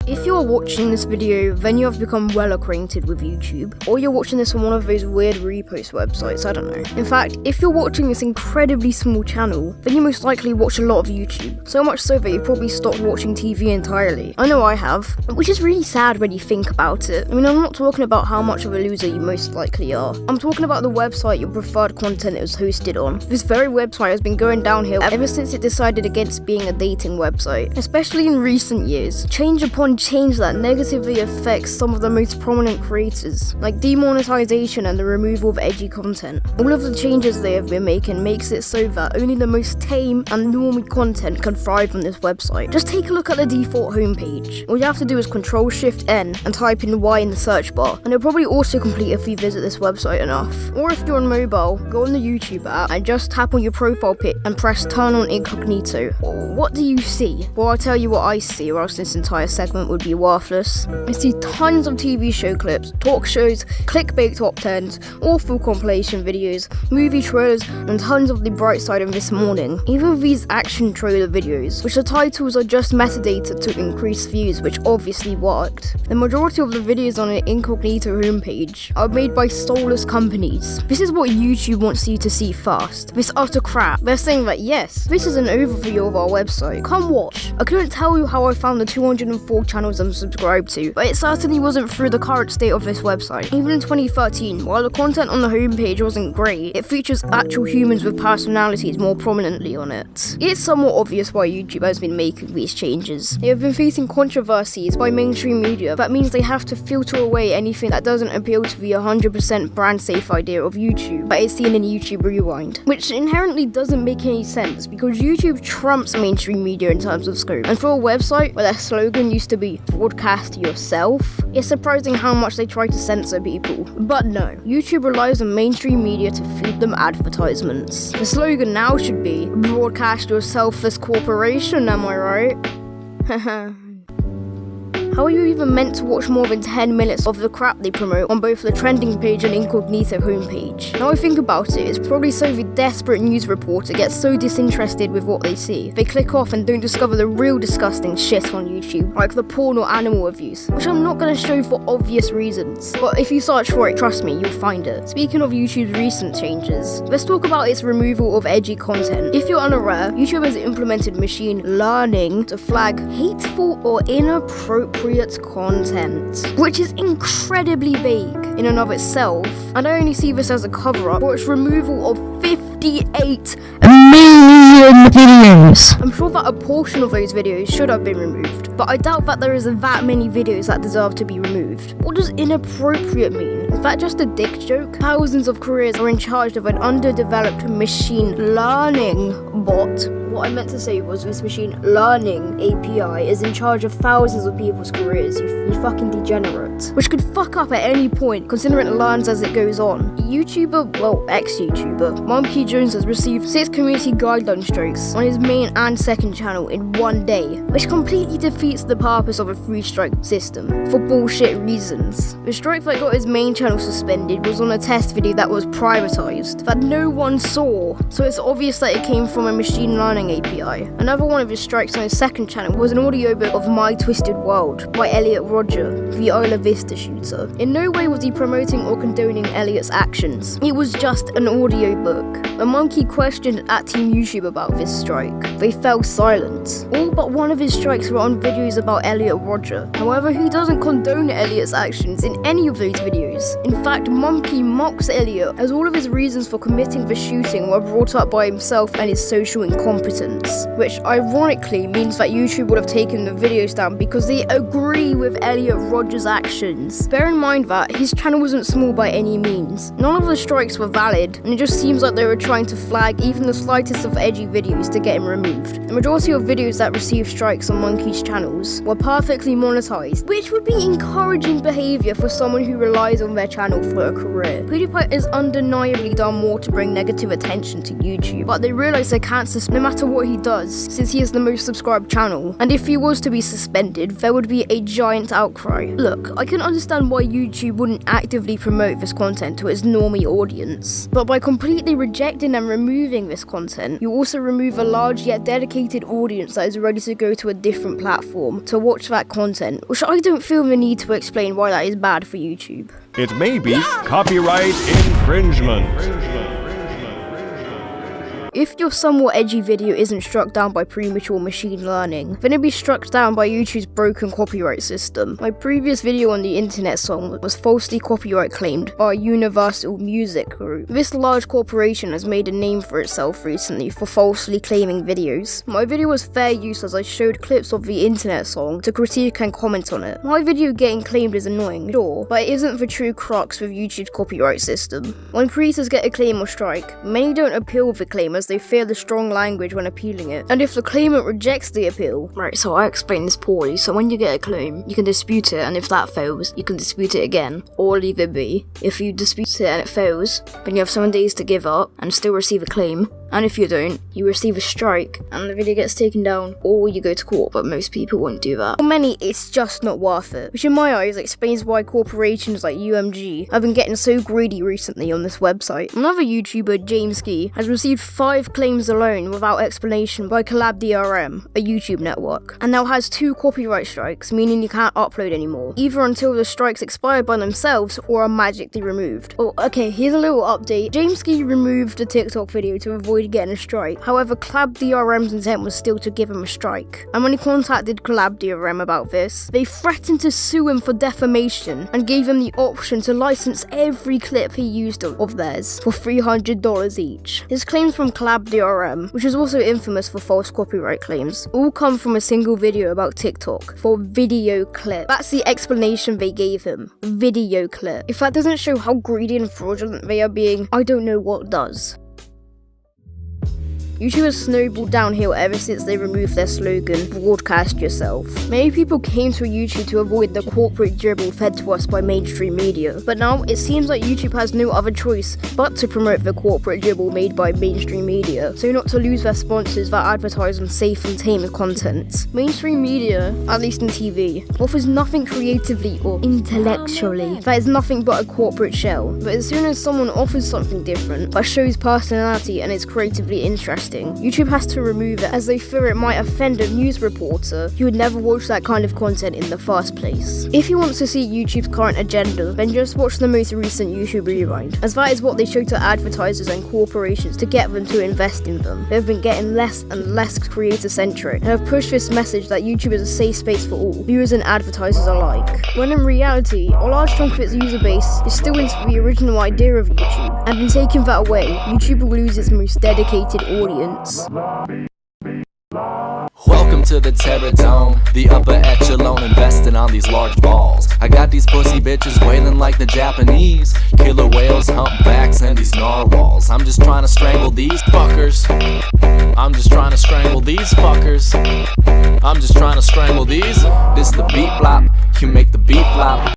If you're watching this video, then you have become well acquainted with YouTube, or you're watching this on one of those weird repost websites, I don't know. In fact, if you're watching this incredibly small channel, then you most likely watch a lot of YouTube, so much so that you probably stopped watching TV entirely. I know I have, which is really sad when you think about it. I mean, I'm not talking about how much of a loser you most likely are. I'm talking about the website your preferred content is hosted on. This very website has been going downhill ever since it decided against being a dating website, especially in recent years. Change upon change that negatively affects some of the most prominent creators, like demonetization and the removal of edgy content. All of the changes they have been making makes it so that only the most tame and normie content can thrive on this website. Just take a look at the default homepage. All you have to do is Ctrl-Shift-N and type in Y in the search bar, and it'll probably auto-complete if you visit this website enough. Or if you're on mobile, go on the YouTube app and just tap on your profile pic and press turn on incognito. What do you see? Well, I'll tell you what I see, or else this entire segment would be worthless. I see tons of TV show clips, talk shows, clickbait top 10s, awful compilation videos, movie trailers, and tons of the bright side of this morning. Even these action trailer videos, which the titles are just metadata to increase views, which obviously worked. The majority of the videos on an incognito homepage are made by soulless companies. This is what YouTube wants you to see first. This utter crap. They're saying that yes, this is an overview of our website. Come watch. I couldn't tell you how I found the 204 channels I'm subscribed to, but it certainly wasn't through the current state of this website. Even in 2013, while the content on the homepage wasn't great, it features actual humans with personalities more prominently on it. It's somewhat obvious why YouTube has been making these changes. They have been facing controversies by mainstream media. That means they have to filter away anything that doesn't appeal to the 100% brand safe idea of YouTube that is seen in YouTube Rewind, which inherently doesn't make any sense because YouTube trumps mainstream media in terms of scope. And for a website where their slogan used to be broadcast yourself, it's surprising how much they try to censor people. But no, YouTube relies on mainstream media to feed them advertisements. The slogan now should be broadcast your selfless corporation, am I right? How are you even meant to watch more than 10 minutes of the crap they promote on both the trending page and incognito homepage? Now I think about it, it's probably so the desperate news reporter gets so disinterested with what they see. They click off and don't discover the real disgusting shit on YouTube, like the porn or animal abuse, which I'm not going to show for obvious reasons. But if you search for it, trust me, you'll find it. Speaking of YouTube's recent changes, let's talk about its removal of edgy content. If you're unaware, YouTube has implemented machine learning to flag hateful or inappropriate content, which is incredibly vague in and of itself, and I only see this as a cover-up for its removal of 58 million videos. I'm sure that a portion of those videos should have been removed, but I doubt that there is that many videos that deserve to be removed. What does inappropriate mean? Is that just a dick joke? Thousands of careers are in charge of an underdeveloped machine learning bot. What I meant to say was this machine learning API is in charge of thousands of people's careers, you fucking degenerate. Which could fuck up at any point, considering it learns as it goes on. YouTuber, well, ex-YouTuber, Monkey Jones has received 6 community guideline strikes on his main and second channel in one day, which completely defeats the purpose of a 3-strike system, for bullshit reasons. The strike that got his main channel suspended was on a test video that was privatized, that no one saw, so it's obvious that it came from a machine learning API. Another one of his strikes on his second channel was an audiobook of My Twisted World by Elliot Rodger, the Isla Vista shooter. In no way was he promoting or condoning Elliot's actions. It was just an audiobook. A monkey questioned at Team YouTube about this strike. They fell silent. All but one of his strikes were on videos about Elliot Rodger. However, he doesn't condone Elliot's actions in any of those videos. In fact, Monkey mocks Elliot as all of his reasons for committing the shooting were brought up by himself and his social incompetence, which ironically means that YouTube would have taken the videos down because they agree with Elliot Rodger's actions. Bear in mind that his channel wasn't small by any means. None of the strikes were valid, and it just seems like they were trying to flag even the slightest of edgy videos to get him removed. The majority of videos that received strikes on Monkey's channels were perfectly monetized, which would be encouraging behavior for someone who relies on their channel for a career. PewDiePie has undeniably done more to bring negative attention to YouTube, but they realize they can't no matter after what he does, since he is the most subscribed channel, and if he was to be suspended, there would be a giant outcry. Look, I can understand why YouTube wouldn't actively promote this content to its normie audience, but by completely rejecting and removing this content, you also remove a large yet dedicated audience that is ready to go to a different platform to watch that content, which I don't feel the need to explain why that is bad for YouTube. It may be copyright infringement. If your somewhat edgy video isn't struck down by premature machine learning, then it'd be struck down by YouTube's broken copyright system. My previous video on the internet song was falsely copyright claimed by Universal Music Group. This large corporation has made a name for itself recently for falsely claiming videos. My video was fair use as I showed clips of the internet song to critique and comment on it. My video getting claimed is annoying, sure, but it isn't the true crux with YouTube's copyright system. When creators get a claim or strike, many don't appeal the claim as they fear the strong language when appealing it, and if the claimant rejects the appeal. Right, so I explained this poorly. So when you get a claim, you can dispute it, and if that fails, you can dispute it again, or leave it be. If you dispute it and it fails, then you have 7 days to give up and still receive a claim. And if you don't, you receive a strike and the video gets taken down, or you go to court, but most people won't do that. For many, it's just not worth it, which in my eyes explains why corporations like UMG have been getting so greedy recently on this website. Another YouTuber, James Key, has received 5 claims alone without explanation by Collab DRM, a YouTube network, and now has 2 copyright strikes, meaning you can't upload anymore, either until the strikes expire by themselves or are magically removed. Oh, okay, here's a little update. James Key removed the TikTok video to avoid getting a strike. However, Collab DRM's intent was still to give him a strike. And when he contacted Collab DRM about this, they threatened to sue him for defamation and gave him the option to license every clip he used of theirs for $300 each. His claims from Collab DRM, which is also infamous for false copyright claims, all come from a single video about TikTok for video clip. That's the explanation they gave him. Video clip. If that doesn't show how greedy and fraudulent they are being, I don't know what does. YouTube has snowballed downhill ever since they removed their slogan, broadcast yourself. Many people came to YouTube to avoid the corporate dribble fed to us by mainstream media, but now it seems like YouTube has no other choice but to promote the corporate dribble made by mainstream media, so not to lose their sponsors that advertise on safe and tame content. Mainstream media, at least in TV, offers nothing creatively or intellectually. That is nothing but a corporate shell, but as soon as someone offers something different that shows personality and is creatively interesting, YouTube has to remove it as they fear it might offend a news reporter who would never watch that kind of content in the first place. If you want to see YouTube's current agenda, then just watch the most recent YouTube Rewind, as that is what they show to advertisers and corporations to get them to invest in them. They have been getting less and less creator-centric and have pushed this message that YouTube is a safe space for all, viewers and advertisers alike. When in reality, a large chunk of its user base is still into the original idea of YouTube, and in taking that away, YouTube will lose its most dedicated audience. Welcome to the Terror Dome, the upper echelon investing on these large balls. I got these pussy bitches wailing like the Japanese, killer whales, humpbacks, and these narwhals. I'm just trying to strangle these fuckers. I'm just trying to strangle these fuckers. I'm just trying to strangle these. This the beat flop, you make the beat flop.